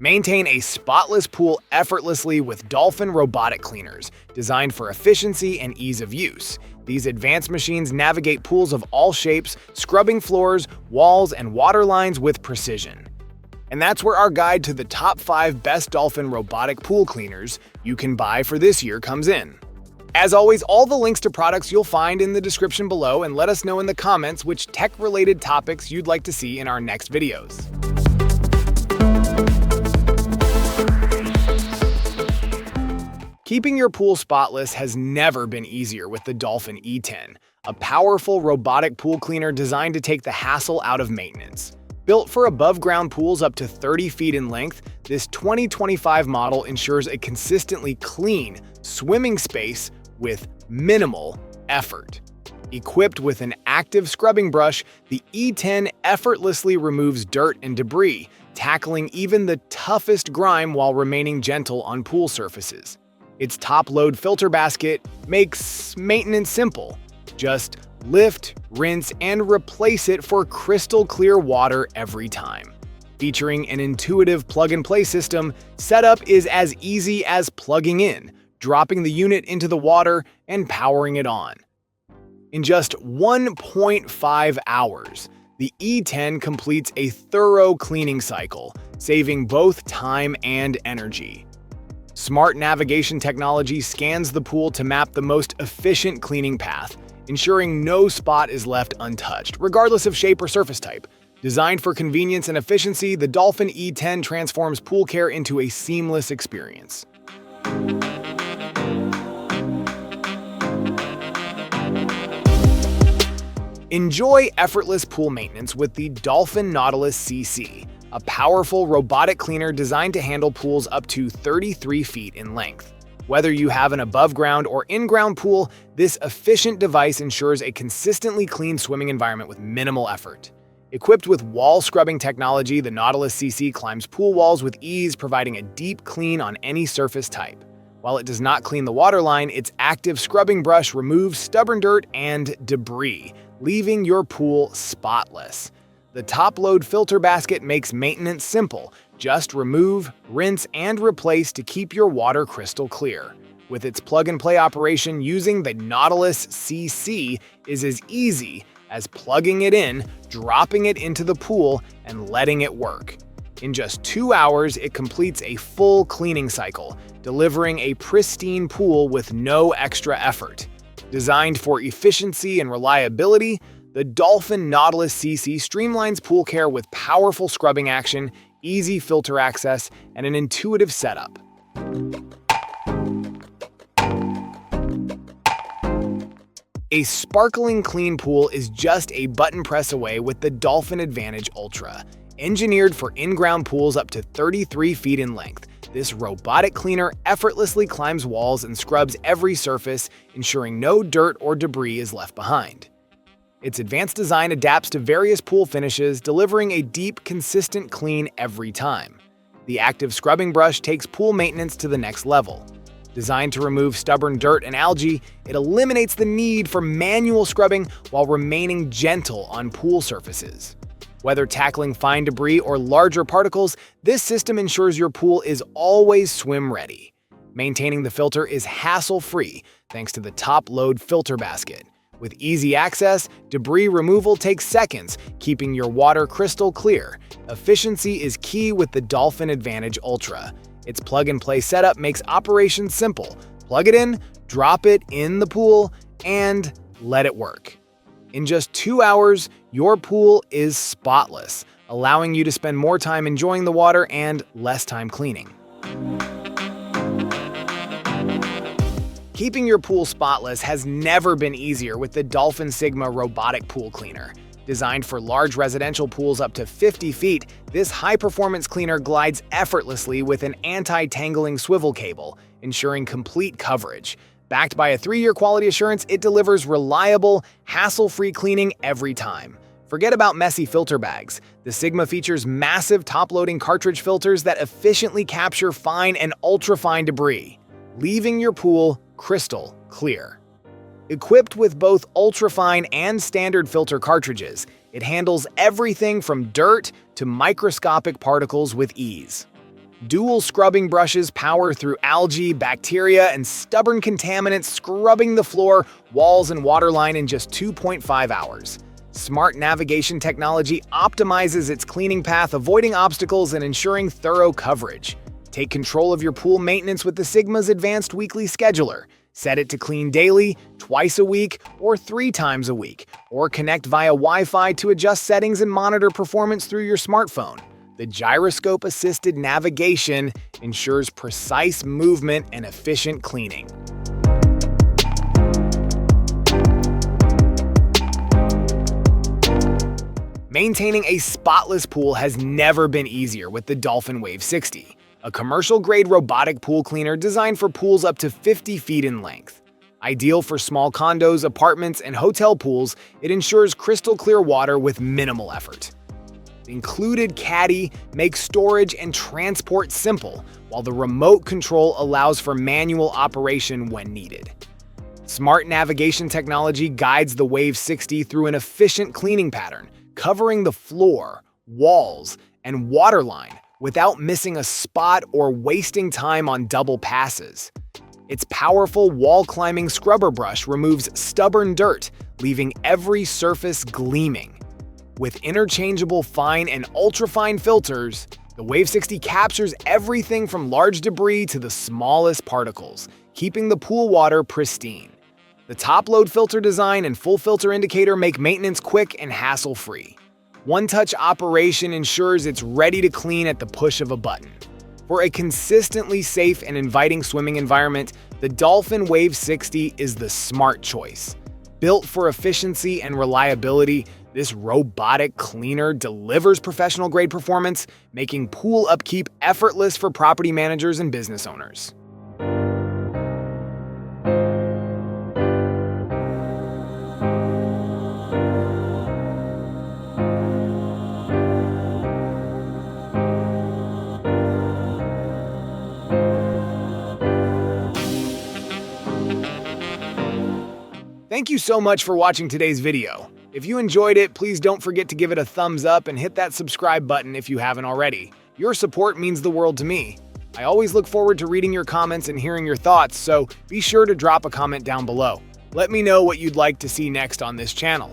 Maintain a spotless pool effortlessly with Dolphin Robotic Cleaners, designed for efficiency and ease of use. These advanced machines navigate pools of all shapes, scrubbing floors, walls, and water lines with precision. And that's where our guide to the top 5 best Dolphin robotic pool cleaners you can buy for this year comes in. As always, all the links to products you'll find in the description below, and let us know in the comments which tech-related topics you'd like to see in our next videos. Keeping your pool spotless has never been easier with the Dolphin E10, a powerful robotic pool cleaner designed to take the hassle out of maintenance. Built for above-ground pools up to 30 feet in length, this 2025 model ensures a consistently clean swimming space with minimal effort. Equipped with an active scrubbing brush, the E10 effortlessly removes dirt and debris, tackling even the toughest grime while remaining gentle on pool surfaces. Its top-load filter basket makes maintenance simple. Just lift, rinse, and replace it for crystal clear water every time. Featuring an intuitive plug-and-play system, setup is as easy as plugging in, dropping the unit into the water, and powering it on. In just 1.5 hours, the E10 completes a thorough cleaning cycle, saving both time and energy. Smart navigation technology scans the pool to map the most efficient cleaning path, ensuring no spot is left untouched, regardless of shape or surface type. Designed for convenience and efficiency, the Dolphin E10 transforms pool care into a seamless experience. Enjoy effortless pool maintenance with the Dolphin Nautilus CC, a powerful robotic cleaner designed to handle pools up to 33 feet in length. Whether you have an above-ground or in-ground pool, this efficient device ensures a consistently clean swimming environment with minimal effort. Equipped with wall scrubbing technology, the Nautilus CC climbs pool walls with ease, providing a deep clean on any surface type. While it does not clean the waterline, its active scrubbing brush removes stubborn dirt and debris, leaving your pool spotless. The top-load filter basket makes maintenance simple. Just remove, rinse, and replace to keep your water crystal clear. With its plug-and-play operation, using the Nautilus CC is as easy as plugging it in, dropping it into the pool, and letting it work. In just 2 hours, it completes a full cleaning cycle, delivering a pristine pool with no extra effort. Designed for efficiency and reliability, the Dolphin Nautilus CC streamlines pool care with powerful scrubbing action, easy filter access, and an intuitive setup. A sparkling clean pool is just a button press away with the Dolphin Advantage Ultra. Engineered for in-ground pools up to 33 feet in length, this robotic cleaner effortlessly climbs walls and scrubs every surface, ensuring no dirt or debris is left behind. Its advanced design adapts to various pool finishes, delivering a deep, consistent clean every time. The active scrubbing brush takes pool maintenance to the next level. Designed to remove stubborn dirt and algae, it eliminates the need for manual scrubbing while remaining gentle on pool surfaces. Whether tackling fine debris or larger particles, this system ensures your pool is always swim-ready. Maintaining the filter is hassle-free thanks to the top-load filter basket. With easy access, debris removal takes seconds, keeping your water crystal clear. Efficiency is key with the Dolphin Advantage Ultra. Its plug-and-play setup makes operations simple. Plug it in, drop it in the pool, and let it work. In just 2 hours, your pool is spotless, allowing you to spend more time enjoying the water and less time cleaning. Keeping your pool spotless has never been easier with the Dolphin Sigma robotic pool cleaner. Designed for large residential pools up to 50 feet, this high-performance cleaner glides effortlessly with an anti-tangling swivel cable, ensuring complete coverage. Backed by a 3-year quality assurance, it delivers reliable, hassle-free cleaning every time. Forget about messy filter bags. The Sigma features massive top-loading cartridge filters that efficiently capture fine and ultra-fine debris, leaving your pool crystal clear. Equipped with both ultrafine and standard filter cartridges, it handles everything from dirt to microscopic particles with ease. Dual scrubbing brushes power through algae, bacteria, and stubborn contaminants, scrubbing the floor, walls, and waterline in just 2.5 hours. Smart navigation technology optimizes its cleaning path, avoiding obstacles and ensuring thorough coverage. Take control of your pool maintenance with the Sigma's advanced weekly scheduler. Set it to clean daily, twice a week, or 3 times a week, or connect via Wi-Fi to adjust settings and monitor performance through your smartphone. The gyroscope-assisted navigation ensures precise movement and efficient cleaning. Maintaining a spotless pool has never been easier with the Dolphin Wave 60, a commercial-grade robotic pool cleaner designed for pools up to 50 feet in length. Ideal for small condos, apartments, and hotel pools, it ensures crystal-clear water with minimal effort. The included caddy makes storage and transport simple, while the remote control allows for manual operation when needed. Smart navigation technology guides the Wave 60 through an efficient cleaning pattern, covering the floor, walls, and waterline without missing a spot or wasting time on double passes. Its powerful wall-climbing scrubber brush removes stubborn dirt, leaving every surface gleaming. With interchangeable fine and ultrafine filters, the Wave 60 captures everything from large debris to the smallest particles, keeping the pool water pristine. The top-load filter design and full filter indicator make maintenance quick and hassle-free. One-touch operation ensures it's ready to clean at the push of a button. For a consistently safe and inviting swimming environment, the Dolphin Wave 60 is the smart choice. Built for efficiency and reliability, this robotic cleaner delivers professional-grade performance, making pool upkeep effortless for property managers and business owners. Thank you so much for watching today's video. If you enjoyed it, please don't forget to give it a thumbs up and hit that subscribe button if you haven't already. Your support means the world to me. I always look forward to reading your comments and hearing your thoughts, so be sure to drop a comment down below. Let me know what you'd like to see next on this channel.